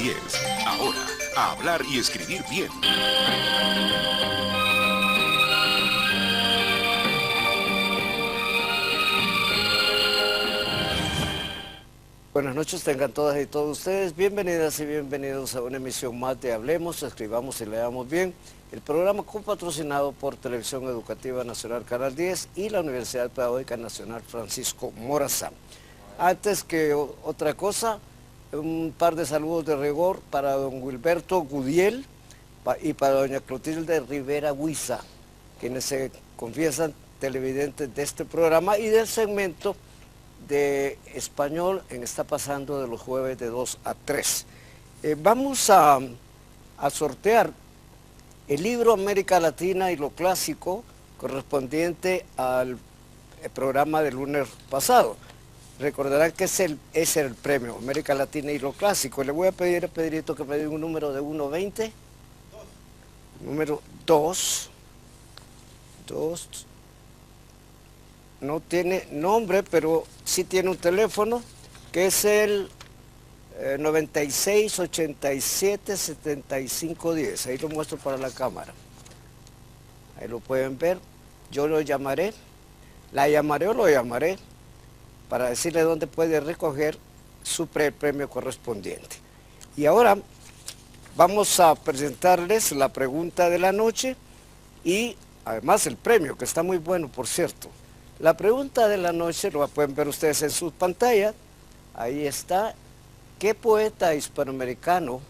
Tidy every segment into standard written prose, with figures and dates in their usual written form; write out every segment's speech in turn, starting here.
10. Ahora, a hablar y escribir bien. Buenas noches, tengan todas y todos ustedes. Bienvenidas y bienvenidos a una emisión más de Hablemos, Escribamos y Leamos Bien, el programa copatrocinado por Televisión Educativa Nacional Canal 10 y la Universidad Pedagógica Nacional Francisco Morazán. Antes que otra cosa, un par de saludos de rigor para don Wilberto Gudiel y para doña Clotilde Rivera Huiza, quienes se confiesan televidentes de este programa y del segmento de español en Está Pasando de los jueves de 2 a 3. Vamos a sortear el libro América Latina y lo clásico correspondiente al programa del lunes pasado. Recordarán que ese es el premio, América Latina y lo clásico. Le voy a pedir a Pedrito que me dé un número de 1 a 20. Número 2. No tiene nombre, pero sí tiene un teléfono, que es el 96 87 75 10. Ahí lo muestro para la cámara. Ahí lo pueden ver. Yo lo llamaré, la llamaré o lo llamaré, para decirle dónde puede recoger su premio correspondiente. Y ahora vamos a presentarles la pregunta de la noche y además el premio, que está muy bueno, por cierto. La pregunta de la noche, lo pueden ver ustedes en su pantalla, ahí está. ¿Qué poeta hispanoamericano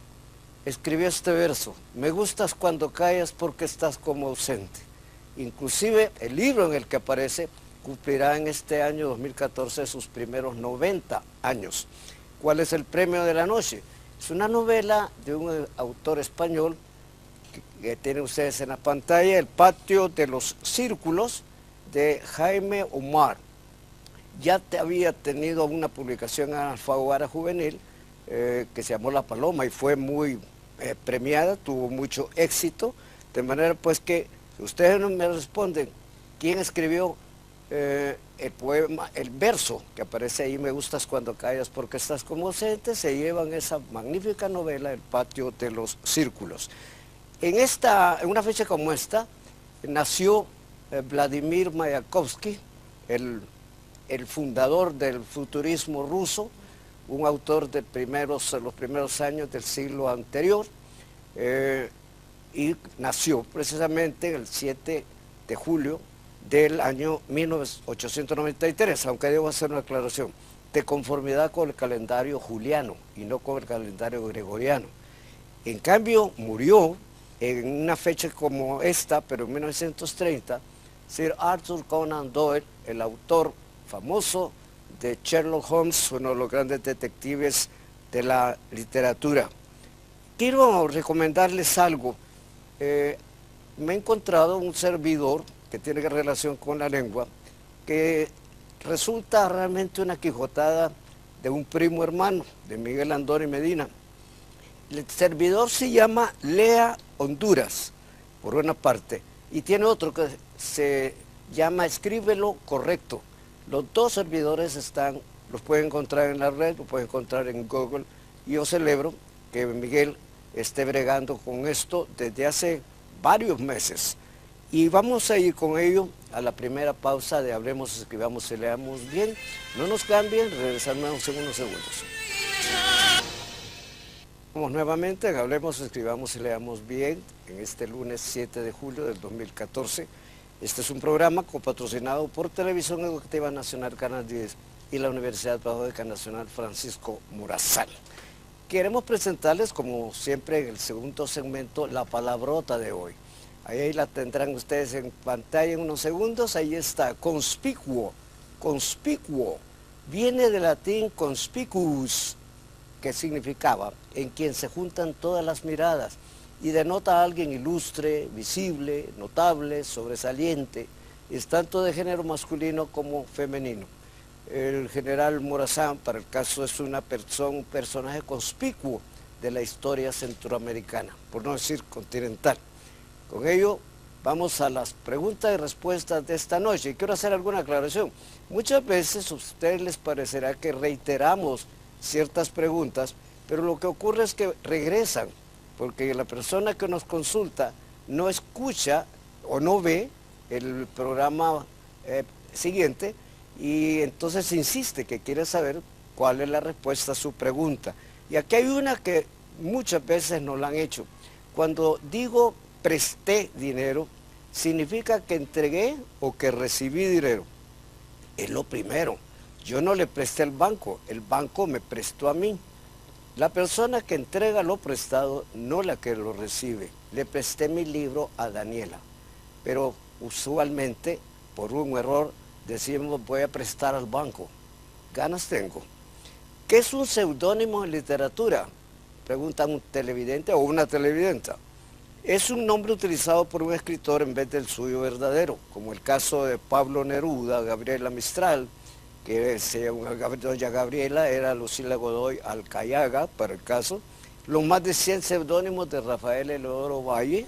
escribió este verso? Me gustas cuando callas porque estás como ausente. Inclusive el libro en el que aparece cumplirá en este año 2014 sus primeros 90 años. ¿Cuál es el premio de la noche? Es una novela de un autor español que tienen ustedes en la pantalla, El patio de los círculos, de Jaime Omar. Ya había tenido una publicación en Alfaguara Juvenil que se llamó La Paloma y fue muy premiada, tuvo mucho éxito, de manera pues que si ustedes no me responden quién escribió el poema, el verso que aparece ahí, me gustas cuando callas porque estás como ausente, se llevan esa magnífica novela, El patio de los círculos. En una fecha como esta, nació Vladimir Mayakovsky, el fundador del futurismo ruso, un autor de los primeros años del siglo anterior, y nació precisamente el 7 de julio del año 1893, aunque debo hacer una aclaración, de conformidad con el calendario juliano y no con el calendario gregoriano. En cambio, murió en una fecha como esta, pero en 1930, Sir Arthur Conan Doyle, el autor famoso de Sherlock Holmes, uno de los grandes detectives de la literatura. Quiero recomendarles algo. Me he encontrado un servidor que tiene relación con la lengua, que resulta realmente una quijotada de un primo hermano, de Miguel Andoni Medina. El servidor se llama Lea Honduras, por una parte, y tiene otro que se llama Escríbelo Correcto. Los dos servidores los pueden encontrar en la red, los pueden encontrar en Google, y yo celebro que Miguel esté bregando con esto desde hace varios meses. Y vamos a ir con ello a la primera pausa de Hablemos, Escribamos y Leamos Bien. No nos cambien, regresamos en unos segundos. Vamos nuevamente, Hablemos, Escribamos y Leamos Bien, en este lunes 7 de julio del 2014. Este es un programa copatrocinado por Televisión Educativa Nacional Canal 10 y la Universidad Pedagógica Nacional Francisco Morazán. Queremos presentarles, como siempre, en el segundo segmento, la palabrota de hoy. Ahí la tendrán ustedes en pantalla en unos segundos. Ahí está, conspicuo. Conspicuo viene del latín conspicuus, que significaba en quien se juntan todas las miradas, y denota a alguien ilustre, visible, notable, sobresaliente. Es tanto de género masculino como femenino. El general Morazán, para el caso, es un personaje conspicuo de la historia centroamericana, por no decir continental. Con ello, vamos a las preguntas y respuestas de esta noche. Y quiero hacer alguna aclaración. Muchas veces a ustedes les parecerá que reiteramos ciertas preguntas, pero lo que ocurre es que regresan, porque la persona que nos consulta no escucha o no ve el programa siguiente y entonces insiste que quiere saber cuál es la respuesta a su pregunta. Y aquí hay una que muchas veces nos la han hecho. Cuando digo presté dinero, significa que entregué o que recibí dinero. Es lo primero. Yo no le presté al banco, el banco me prestó a mí. La persona que entrega lo prestado, no la que lo recibe. Le presté mi libro a Daniela, pero usualmente, por un error, decimos voy a prestar al banco. Ganas tengo. ¿Qué es un seudónimo en literatura? Pregunta un televidente o una televidenta. Es un nombre utilizado por un escritor en vez del suyo verdadero, como el caso de Pablo Neruda, Gabriela Mistral, que doña Gabriela era Lucila Godoy Alcayaga, para el caso. Los más de 100 seudónimos de Rafael Eleodoro Valle,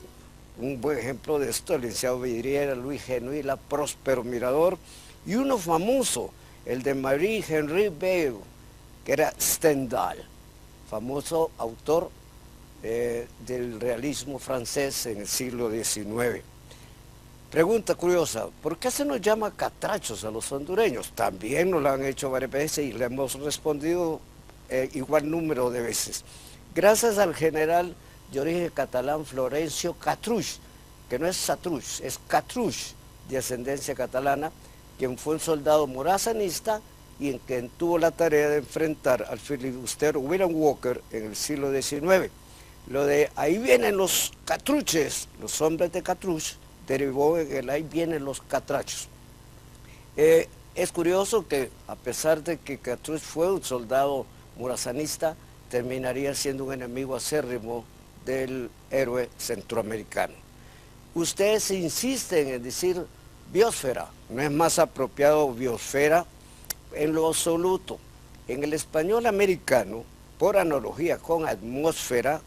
un buen ejemplo de esto, el licenciado Vidriera, Luis Genuila, Próspero Mirador, y uno famoso, el de Marie-Henri Beyle, que era Stendhal, famoso autor del realismo francés en el siglo XIX. Pregunta curiosa, ¿por qué se nos llama catrachos a los hondureños? También nos lo han hecho varias veces y le hemos respondido igual número de veces. Gracias al general de origen catalán Florencio Catruch, que no es Satruch, es Catruch, de ascendencia catalana, quien fue un soldado morazanista y en quien tuvo la tarea de enfrentar al filibustero William Walker en el siglo XIX. Lo de ahí vienen los catruches, los hombres de Catruch, derivó en el ahí vienen los catrachos. Es curioso que a pesar de que Catruch fue un soldado morazanista, terminaría siendo un enemigo acérrimo del héroe centroamericano. Ustedes insisten en decir biosfera, no es más apropiado biosfera en lo absoluto. En el español americano, por analogía con atmósfera,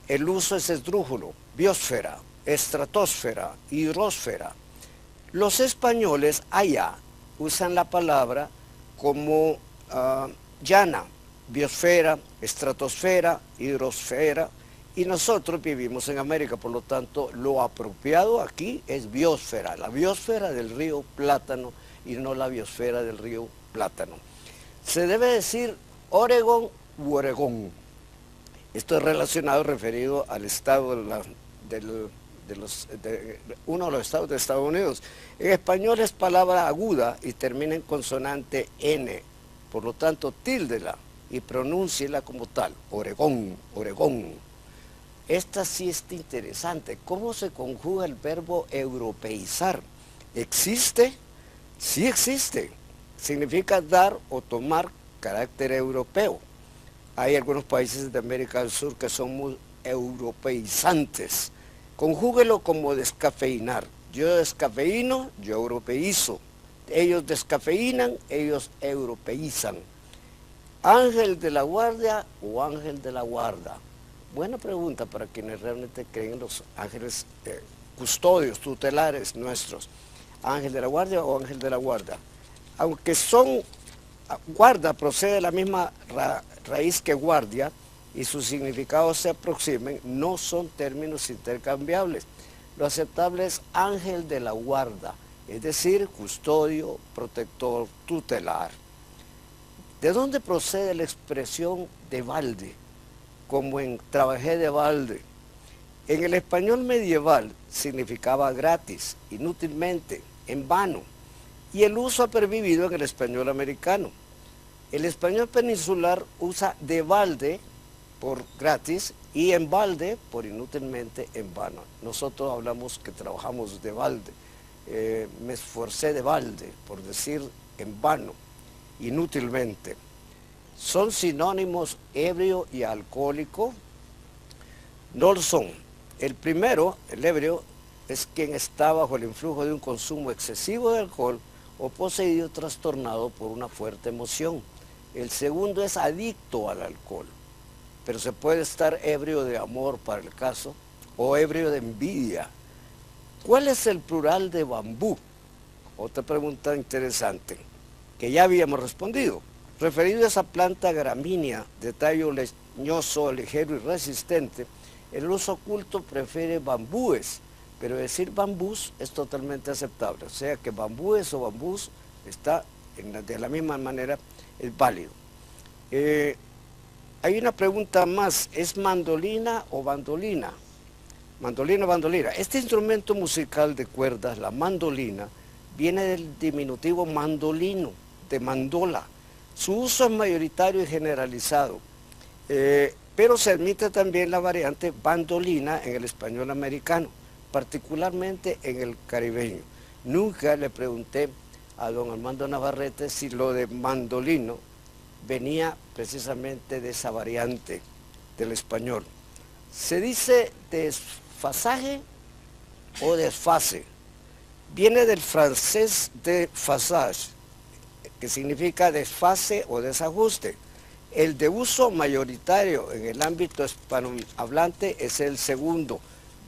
el uso es esdrújulo, biosfera, estratosfera, hidrosfera. Los españoles allá usan la palabra como llana, biosfera, estratosfera, hidrosfera, y nosotros vivimos en América, por lo tanto, lo apropiado aquí es biosfera, la biosfera del río Plátano y no la biosfera del río Plátano. Se debe decir Oregón u Oregón. Esto es relacionado, referido al estado uno de los estados de Estados Unidos. En español es palabra aguda y termina en consonante N, por lo tanto, tíldela y pronúnciela como tal, Oregón, Oregón. Esta sí está interesante. ¿Cómo se conjuga el verbo europeizar? ¿Existe? Sí existe. Significa dar o tomar carácter europeo. Hay algunos países de América del Sur que son muy europeizantes. Conjúguelo como descafeinar. Yo descafeíno, yo europeizo. Ellos descafeinan, ellos europeizan. ¿Ángel de la guardia o ángel de la guarda? Buena pregunta para quienes realmente creen en los ángeles custodios, tutelares nuestros. ¿Ángel de la guardia o ángel de la guarda? Aunque son, guarda procede de la misma raíz que guardia y sus significados se aproximen, no son términos intercambiables. Lo aceptable es ángel de la guarda, es decir, custodio, protector, tutelar. ¿De dónde procede la expresión de balde? Como en trabajé de balde. En el español medieval significaba gratis, inútilmente, en vano, y el uso ha pervivido en el español americano. El español peninsular usa de balde por gratis y en balde por inútilmente, en vano. Nosotros hablamos que trabajamos de balde. Me esforcé de balde, por decir en vano, inútilmente. ¿Son sinónimos ebrio y alcohólico? No lo son. El primero, el ebrio, es quien está bajo el influjo de un consumo excesivo de alcohol o poseído o trastornado por una fuerte emoción. El segundo es adicto al alcohol, pero se puede estar ebrio de amor para el caso o ebrio de envidia. ¿Cuál es el plural de bambú? Otra pregunta interesante, que ya habíamos respondido. Referido a esa planta gramínea de tallo leñoso, ligero y resistente, el uso oculto prefiere bambúes, pero decir bambús es totalmente aceptable, o sea que bambúes o bambús está de la misma manera, es válido. Hay una pregunta más, ¿es mandolina o bandolina? Mandolina o bandolina. Este instrumento musical de cuerdas, la mandolina, viene del diminutivo mandolino, de mandola. Su uso es mayoritario y generalizado, pero se admite también la variante bandolina en el español americano, particularmente en el caribeño. Nunca le pregunté a don Armando Navarrete si lo de mandolino venía precisamente de esa variante del español. Se dice desfasaje o desfase. Viene del francés de fassage, que significa desfase o desajuste. El de uso mayoritario en el ámbito hispanohablante es el segundo,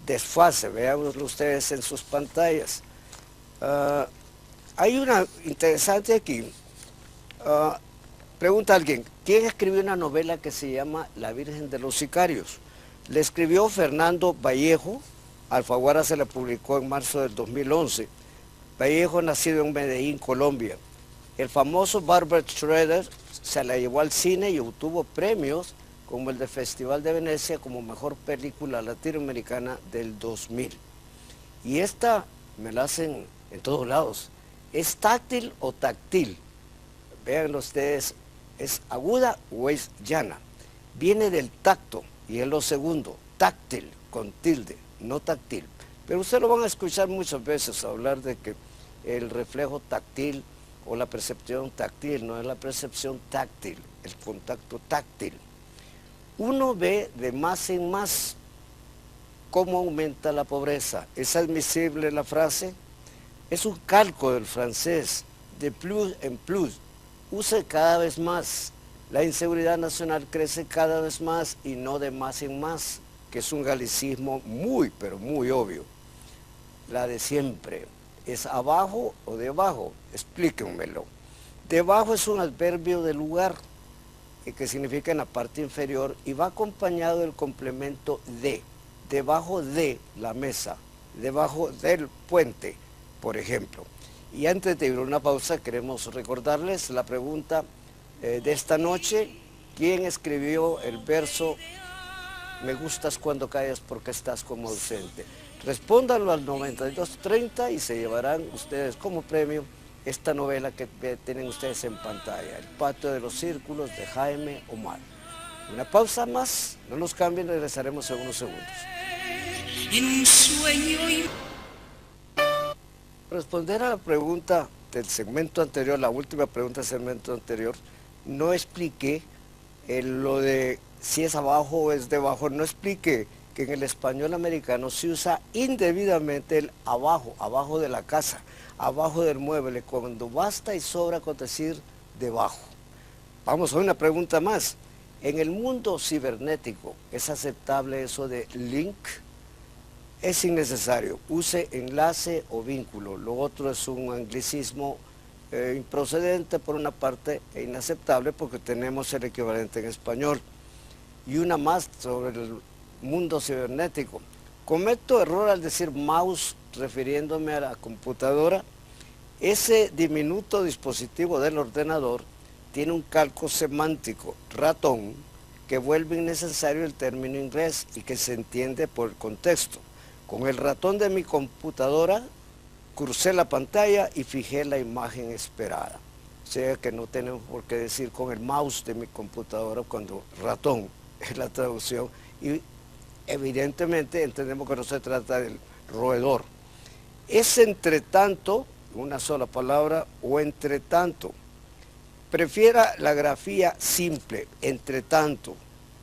desfase. Veámoslo ustedes en sus pantallas. Hay una interesante aquí. Pregunta alguien, ¿quién escribió una novela que se llama La Virgen de los Sicarios? Le escribió Fernando Vallejo. Alfaguara se la publicó en marzo del 2011. Vallejo, nacido en Medellín, Colombia. El famoso Barbra Streisand se la llevó al cine y obtuvo premios como el del Festival de Venecia como mejor película latinoamericana del 2000. Y esta me la hacen en todos lados. ¿Es táctil o táctil? Vean ustedes, ¿es aguda o es llana? Viene del tacto y es lo segundo, táctil, con tilde, no táctil. Pero ustedes lo van a escuchar muchas veces hablar de que el reflejo táctil o la percepción táctil no es la percepción táctil, el contacto táctil. Uno ve de más en más cómo aumenta la pobreza. ¿Es admisible la frase? Es un calco del francés, de plus en plus. Use cada vez más. La inseguridad nacional crece cada vez más y no de más en más, que es un galicismo muy, pero muy obvio. La de siempre. ¿Es abajo o debajo? Explíquenmelo. Debajo es un adverbio de lugar, que significa en la parte inferior, y va acompañado del complemento de. Debajo de la mesa, debajo del puente, por ejemplo. Y antes de ir a una pausa, queremos recordarles la pregunta de esta noche. ¿Quién escribió el verso "Me gustas cuando callas porque estás como ausente"? Respóndanlo al 9230 y se llevarán ustedes como premio esta novela que tienen ustedes en pantalla, El patio de los círculos, de Jaime Omar. Una pausa más, no nos cambien, regresaremos en unos segundos. En un sueño. Responder a la pregunta del segmento anterior, la última pregunta del segmento anterior, no expliqué lo de si es abajo o es debajo, no expliqué que en el español americano se usa indebidamente el abajo, abajo de la casa, abajo del mueble, cuando basta y sobra con decir debajo. Vamos a una pregunta más. En el mundo cibernético, ¿es aceptable eso de link? Es innecesario, use enlace o vínculo. Lo otro es un anglicismo improcedente por una parte e inaceptable porque tenemos el equivalente en español. Y una más sobre el mundo cibernético. Cometo error al decir mouse refiriéndome a la computadora. Ese diminuto dispositivo del ordenador tiene un calco semántico, ratón, que vuelve innecesario el término inglés y que se entiende por el contexto. Con el ratón de mi computadora crucé la pantalla y fijé la imagen esperada. O sea que no tenemos por qué decir con el mouse de mi computadora cuando ratón es la traducción. Y evidentemente entendemos que no se trata del roedor. Es entre tanto, una sola palabra, o entre tanto. Prefiera la grafía simple, entre tanto.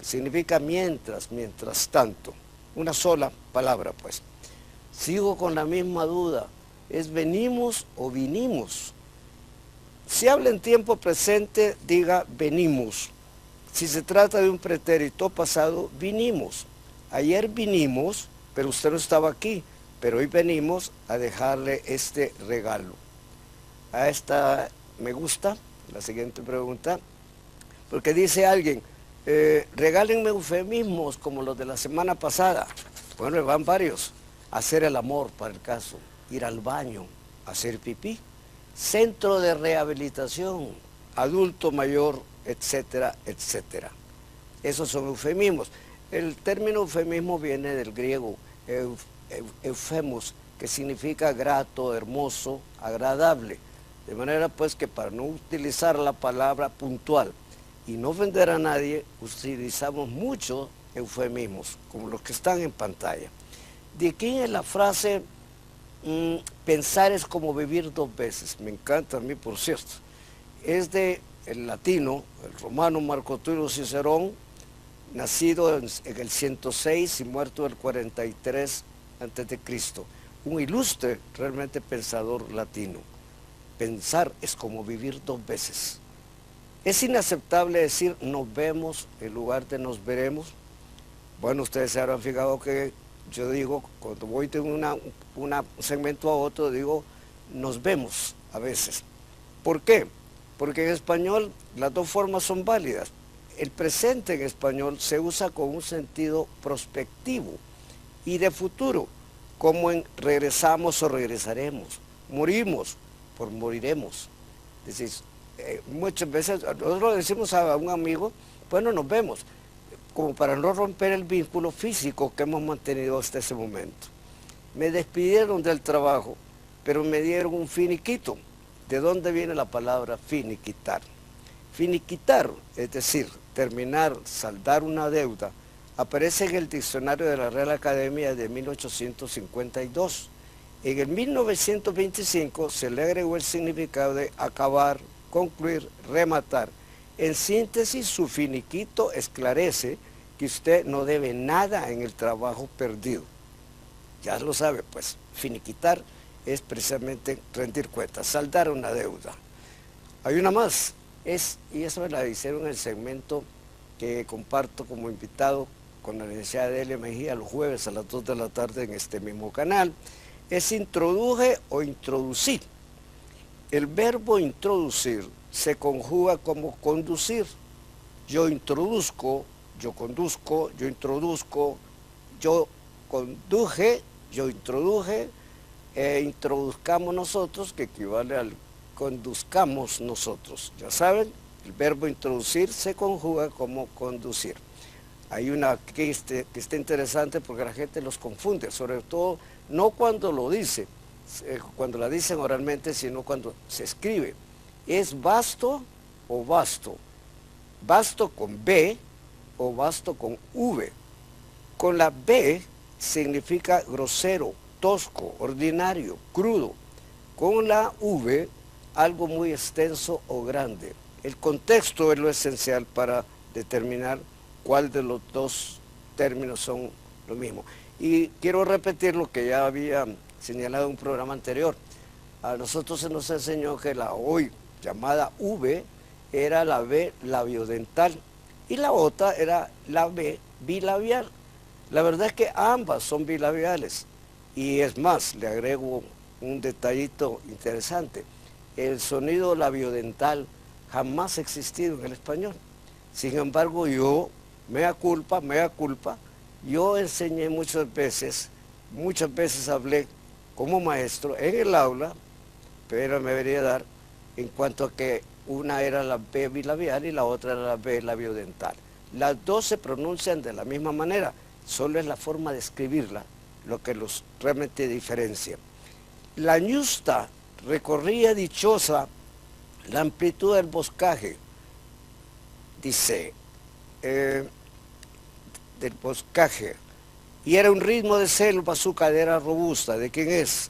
Significa mientras, mientras tanto. Una sola palabra, pues. Sigo con la misma duda. ¿Es venimos o vinimos? Si habla en tiempo presente, diga venimos. Si se trata de un pretérito pasado, vinimos. Ayer vinimos, pero usted no estaba aquí. Pero hoy venimos a dejarle este regalo. A esta me gusta la siguiente pregunta, porque dice alguien, Regálenme eufemismos como los de la semana pasada. Bueno, van varios. Hacer el amor, para el caso. Ir al baño, hacer pipí. Centro de rehabilitación, adulto mayor, etcétera, etcétera. Esos son eufemismos. El término eufemismo viene del griego eufemos, que significa grato, hermoso, agradable. De manera pues que para no utilizar la palabra puntual y no ofender a nadie, utilizamos muchos eufemismos, como los que están en pantalla. De aquí es la frase, pensar es como vivir dos veces. Me encanta a mí, por cierto. Es de el latino, el romano Marco Tulio Cicerón, nacido en el 106 y muerto en el 43 a.C. Un ilustre, realmente pensador latino. Pensar es como vivir dos veces. Es inaceptable decir nos vemos en lugar de nos veremos. Bueno, ustedes se habrán fijado que yo digo, cuando voy de un segmento a otro, digo nos vemos a veces. ¿Por qué? Porque en español las dos formas son válidas. El presente en español se usa con un sentido prospectivo y de futuro, como en regresamos o regresaremos, morimos por moriremos. Es decir, muchas veces nosotros decimos a un amigo, bueno, nos vemos, como para no romper el vínculo físico que hemos mantenido hasta ese momento. Me despidieron del trabajo, pero me dieron un finiquito. ¿De dónde viene la palabra finiquitar? Finiquitar, es decir, terminar, saldar una deuda, aparece en el diccionario de la Real Academia de 1852. En el 1925 se le agregó el significado de acabar, concluir, rematar. En síntesis, su finiquito esclarece que usted no debe nada en el trabajo perdido. Ya lo sabe, pues, finiquitar es precisamente rendir cuentas, saldar una deuda. Hay una más, y eso me la hicieron en el segmento que comparto como invitado con la Universidad de Delia Mejía los jueves a las 2 de la tarde en este mismo canal, es introduje o introducir. El verbo introducir se conjuga como conducir. Yo introduzco, yo conduzco, yo introduzco, yo conduje, yo introduje, introduzcamos nosotros, que equivale al conduzcamos nosotros. Ya saben, el verbo introducir se conjuga como conducir. Hay una que está interesante porque la gente los confunde, sobre todo no cuando lo dice, cuando la dicen oralmente, sino cuando se escribe. ¿Es vasto o vasto? Vasto con B o vasto con V. Con la B significa grosero, tosco, ordinario, crudo. Con la V, algo muy extenso o grande. El contexto es lo esencial para determinar cuál de los dos términos son lo mismo. Y quiero repetir lo que ya había señalado en un programa anterior. A nosotros se nos enseñó que la hoy llamada V era la B labiodental y la otra era la B bilabial. La verdad es que ambas son bilabiales y es más, le agrego un detallito interesante. El sonido labiodental jamás ha existido en el español. Sin embargo, yo, mea culpa, yo enseñé muchas veces hablé como maestro en el aula, pero me debería dar en cuanto a que una era la B bilabial y la otra era la B labiodental. Las dos se pronuncian de la misma manera, solo es la forma de escribirla lo que los realmente diferencia. La ñusta recorría dichosa la amplitud del boscaje, dice, del boscaje, y era un ritmo de selva su cadera robusta. ¿De quién es?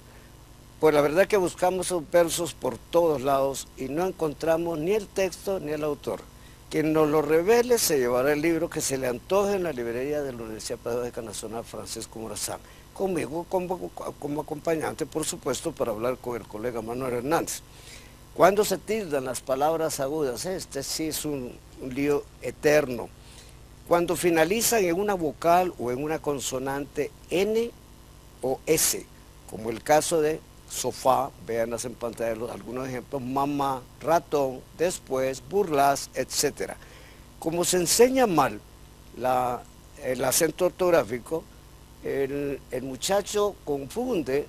Pues la verdad que buscamos esos versos por todos lados y no encontramos ni el texto ni el autor. Quien nos lo revele se llevará el libro que se le antoje en la librería de la Universidad Pedagógica Nacional Francisco Morazán. Conmigo como acompañante, por supuesto, para hablar con el colega Manuel Hernández. Cuando se tildan las palabras agudas, este sí es un lío eterno. Cuando finalizan en una vocal o en una consonante N o S, como el caso de sofá, véanlas en pantalla algunos ejemplos, mamá, ratón, después, burlas, etc. Como se enseña mal el acento ortográfico, el muchacho confunde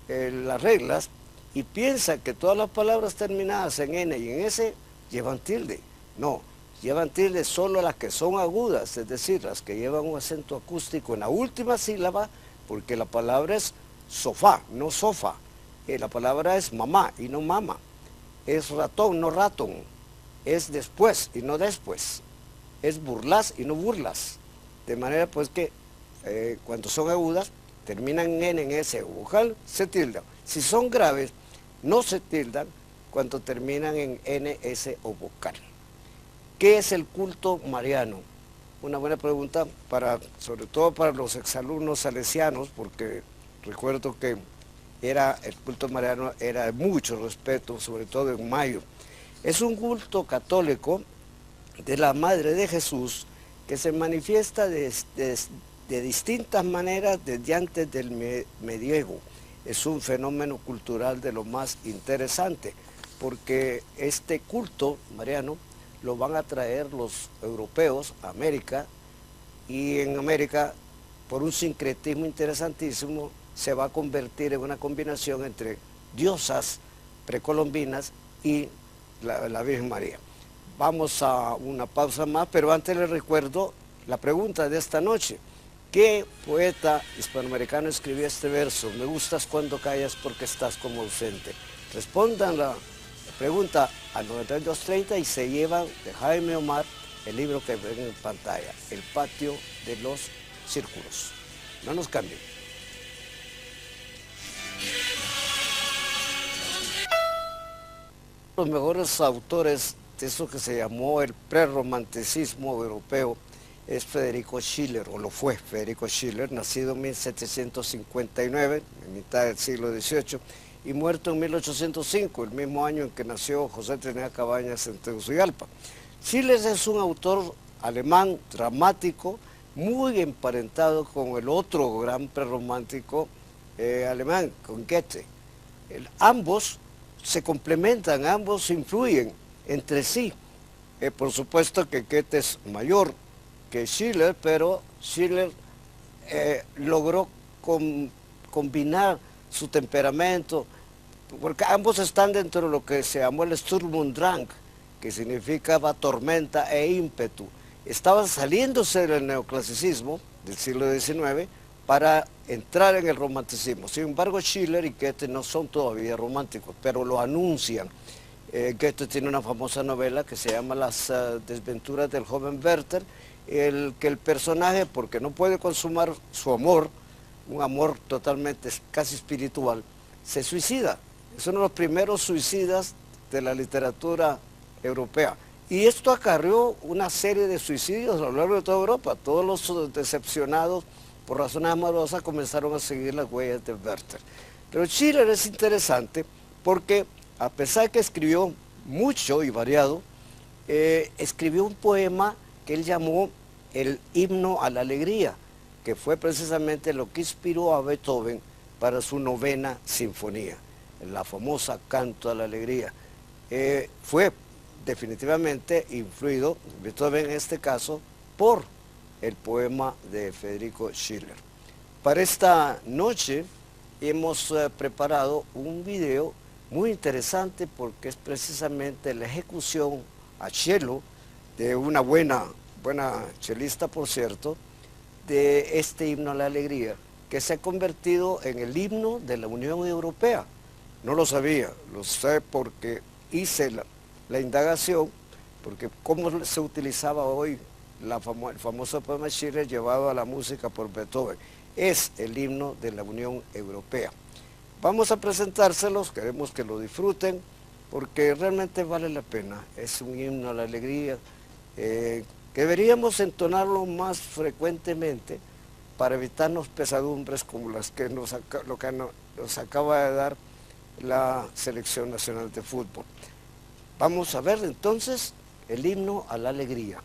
las reglas y piensa que todas las palabras terminadas en N y en S llevan tilde. No, llevan tilde solo las que son agudas, es decir, las que llevan un acento acústico en la última sílaba, porque la palabra es sofá, no sofa. La palabra es mamá y no mama. Es ratón, no ratón. Es después y no después. Es burlas y no burlas. De manera pues que cuando son agudas, terminan en N, en S o vocal, se tildan. Si son graves, no se tildan cuando terminan en N, S o vocal. ¿Qué es el culto mariano? Una buena pregunta, sobre todo para los exalumnos salesianos, porque recuerdo que el culto mariano era de mucho respeto, sobre todo en mayo. Es un culto católico de la Madre de Jesús que se manifiesta de distintas maneras desde antes del medievo. Es un fenómeno cultural de lo más interesante, porque este culto mariano lo van a traer los europeos a América, y en América, por un sincretismo interesantísimo, se va a convertir en una combinación entre diosas precolombinas y la Virgen María. Vamos a una pausa más, pero antes les recuerdo la pregunta de esta noche. ¿Qué poeta hispanoamericano escribió este verso? Me gustas cuando callas porque estás como ausente. Respondan la pregunta al 9230 y se llevan de Jaime Omar el libro que ven en pantalla, El patio de los círculos. No nos cambien. Los mejores autores de eso que se llamó el prerromanticismo europeo es Federico Schiller, o lo fue Federico Schiller, nacido en 1759, en mitad del siglo XVIII, y muerto en 1805, el mismo año en que nació José Trinidad Cabañas en Tegucigalpa. Schiller es un autor alemán dramático, muy emparentado con el otro gran prerromántico alemán, con Goethe. Ambos se complementan, ambos influyen entre sí. Por supuesto que Goethe es mayor que Schiller, pero Schiller logró combinar su temperamento, porque ambos están dentro de lo que se llamó el Sturm und Drang, que significaba tormenta e ímpetu. Estaban saliéndose del neoclasicismo del siglo XIX para entrar en el romanticismo. Sin embargo, Schiller y Goethe no son todavía románticos, pero lo anuncian. Goethe tiene una famosa novela que se llama Las desventuras del joven Werther, que el personaje, porque no puede consumar su amor, un amor totalmente casi espiritual, se suicida. Es uno de los primeros suicidas de la literatura europea. Y esto acarreó una serie de suicidios a lo largo de toda Europa. Todos los decepcionados por razones amorosas comenzaron a seguir las huellas de Werther. Pero Schiller es interesante porque, a pesar que escribió mucho y variado, escribió un poema que él llamó el himno a la alegría, que fue precisamente lo que inspiró a Beethoven para su 9ª sinfonía, la famosa Canto a la Alegría. Fue definitivamente influido, Beethoven en este caso, por el poema de Federico Schiller. Para esta noche hemos preparado un video muy interesante porque es precisamente la ejecución a cello de una buena chelista, por cierto, de este himno a la alegría, que se ha convertido en el himno de la Unión Europea. No lo sabía, lo sé porque hice la indagación, porque cómo se utilizaba hoy el famoso poema Schiller llevado a la música por Beethoven. Es el himno de la Unión Europea. Vamos a presentárselos, queremos que lo disfruten, porque realmente vale la pena. Es un himno a la alegría, que deberíamos entonarlo más frecuentemente para evitarnos pesadumbres como las que nos acaba de dar la Selección Nacional de Fútbol. Vamos a ver entonces el himno a la alegría.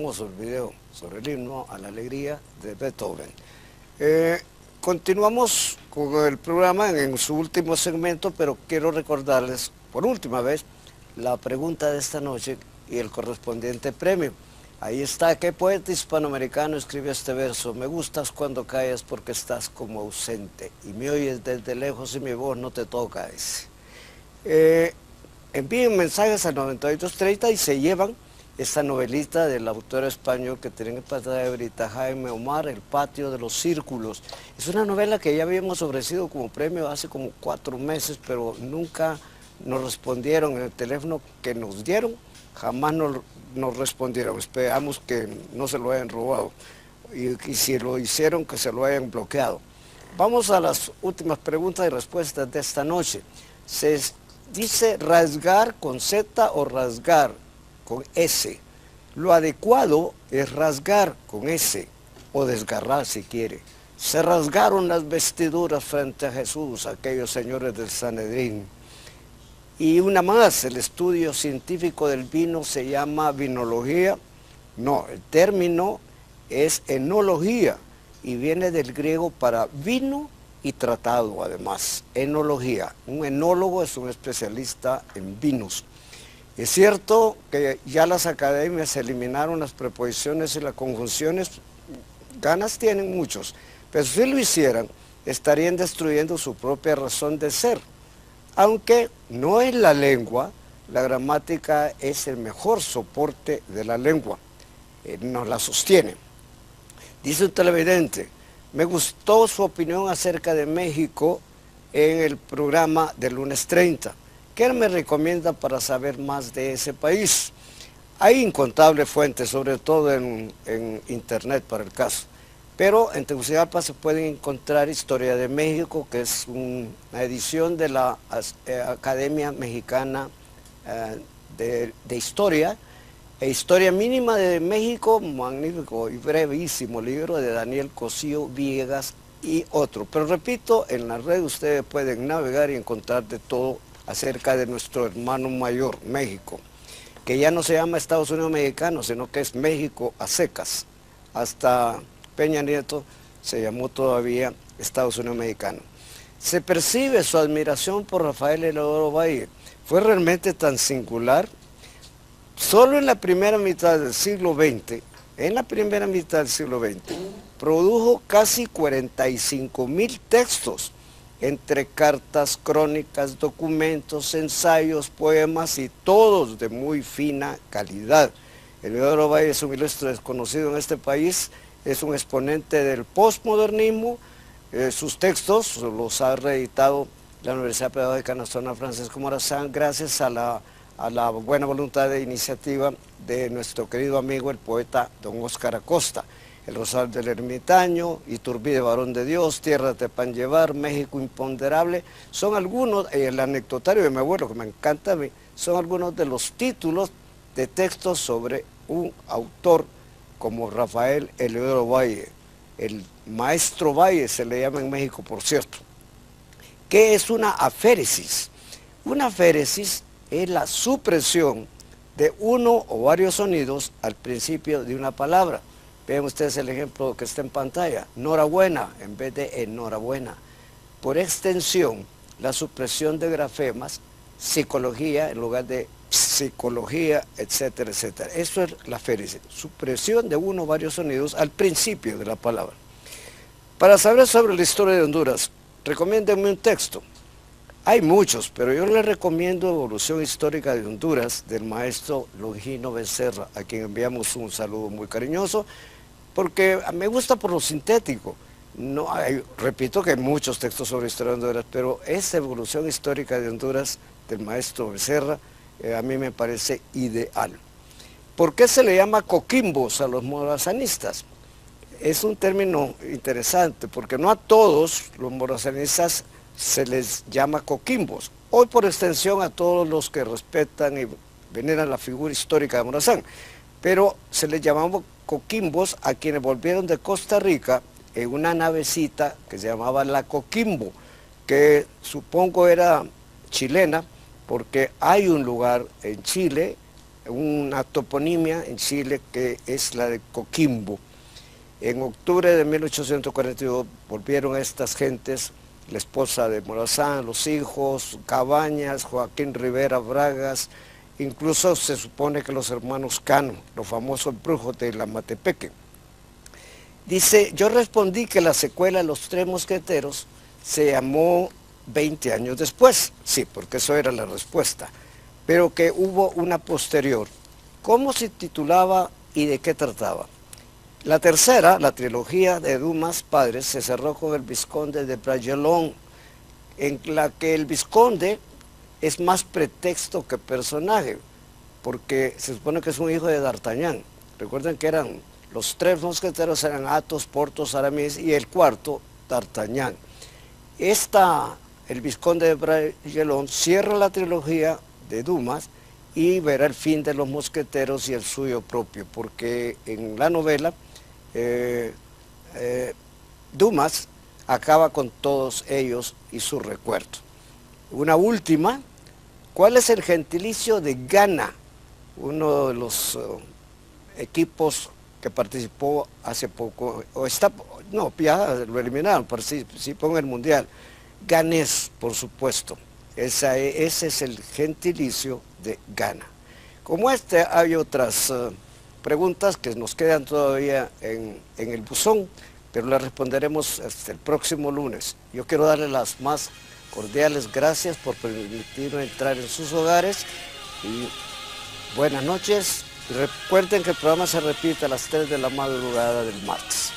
famoso el video sobre el himno a la alegría de Beethoven. Continuamos con el programa en su último segmento, pero quiero recordarles por última vez la pregunta de esta noche y el correspondiente premio. Ahí está: ¿qué poeta hispanoamericano escribió este verso? Me gustas cuando callas porque estás como ausente y me oyes desde lejos y mi voz no te toca. Envíen mensajes al 9230 y se llevan esta novelita del autor español que tienen en pantalla ahorita, Jaime Omar, El patio de los círculos. Es una novela que ya habíamos ofrecido como premio hace como 4 meses, pero nunca nos respondieron en el teléfono que nos dieron, jamás nos respondieron. Esperamos que no se lo hayan robado y si lo hicieron, que se lo hayan bloqueado. Vamos a las últimas preguntas y respuestas de esta noche. Se dice rasgar con Z o rasgar con S. Lo adecuado es rasgar con S o desgarrar si quiere. Se rasgaron las vestiduras frente a Jesús aquellos señores del Sanedrín. Y una más, el estudio científico del vino se llama vinología. No, el término es enología y viene del griego para vino y tratado además, enología. Un enólogo es un especialista en vinos. Es cierto que ya las academias eliminaron las preposiciones y las conjunciones, ganas tienen muchos, pero si lo hicieran, estarían destruyendo su propia razón de ser. Aunque no es la lengua, la gramática es el mejor soporte de la lengua, nos la sostiene. Dice un televidente: me gustó su opinión acerca de México en el programa del lunes 30. ¿Qué me recomienda para saber más de ese país? Hay incontables fuentes, sobre todo en internet para el caso. Pero en Tegucigalpa se pueden encontrar Historia de México, que es una edición de la Academia Mexicana de Historia, e Historia Mínima de México, magnífico y brevísimo libro de Daniel Cosío Villegas y otro. Pero repito, en la red ustedes pueden navegar y encontrar de todo acerca de nuestro hermano mayor, México, que ya no se llama Estados Unidos Mexicano, sino que es México a secas. Hasta Peña Nieto se llamó todavía Estados Unidos Mexicano. Se percibe su admiración por Rafael Eleodoro Valle. Fue realmente tan singular. Solo en la primera mitad del siglo XX, produjo casi 45,000 textos, entre cartas, crónicas, documentos, ensayos, poemas y todos de muy fina calidad. Eleodoro Valle es un ilustre desconocido en este país, es un exponente del postmodernismo. Sus textos los ha reeditado la Universidad Pedagógica Nacional Francisco Morazán gracias a la buena voluntad de iniciativa de nuestro querido amigo el poeta don Óscar Acosta. El Rosal del Ermitaño, Iturbide Varón de Dios, Tierra de Pan Llevar, México Imponderable, son algunos, el anecdotario de mi abuelo, que me encanta a mí, son algunos de los títulos de textos sobre un autor como Rafael Eleodoro Valle, el maestro Valle se le llama en México, por cierto. ¿Qué es una aféresis? Una aféresis es la supresión de uno o varios sonidos al principio de una palabra. Vean ustedes el ejemplo que está en pantalla, norabuena en vez de enhorabuena. Por extensión, la supresión de grafemas, psicología en lugar de psicología, etcétera, etcétera. Eso es la aféresis, supresión de uno o varios sonidos al principio de la palabra. Para saber sobre la historia de Honduras, recomiéndenme un texto. Hay muchos, pero yo les recomiendo Evolución Histórica de Honduras, del maestro Longino Becerra, a quien enviamos un saludo muy cariñoso, porque me gusta por lo sintético. No hay, repito que hay muchos textos sobre historia de Honduras, pero esta Evolución Histórica de Honduras, del maestro Becerra, a mí me parece ideal. ¿Por qué se le llama coquimbos a los morazanistas? Es un término interesante, porque no a todos los morazanistas se les llama coquimbos, hoy por extensión a todos los que respetan y veneran la figura histórica de Morazán, pero se les llamaba coquimbos a quienes volvieron de Costa Rica en una navecita que se llamaba la Coquimbo, que supongo era chilena, porque hay un lugar en Chile, una toponimia en Chile que es la de Coquimbo. En octubre de 1842 volvieron estas gentes, la esposa de Morazán, los hijos, Cabañas, Joaquín Rivera Bragas, incluso se supone que los hermanos Cano, los famosos brujos de la Matepeque. Dice, yo respondí que la secuela de Los Tres Mosqueteros se llamó 20 años después, sí, porque eso era la respuesta, pero que hubo una posterior. ¿Cómo se titulaba y de qué trataba? La tercera, la trilogía de Dumas Padres, se cerró con el Vizconde de Bragelonne, en la que el Vizconde es más pretexto que personaje, porque se supone que es un hijo de D'Artagnan. Recuerden que eran los tres mosqueteros, eran Athos, Porthos, Aramis y el cuarto, D'Artagnan. El Vizconde de Bragelonne cierra la trilogía de Dumas y verá el fin de los mosqueteros y el suyo propio, porque en la novela Dumas acaba con todos ellos y su recuerdo. Una última, ¿cuál es el gentilicio de Ghana? Uno de los equipos que participó hace poco, ya lo eliminaron, participó en el Mundial. Ganés, por supuesto. Ese es el gentilicio de Ghana. Como hay otras preguntas que nos quedan todavía en el buzón, pero las responderemos hasta el próximo lunes. Yo quiero darles las más cordiales gracias por permitirme entrar en sus hogares y buenas noches. Y recuerden que el programa se repite a las 3 de la madrugada del martes.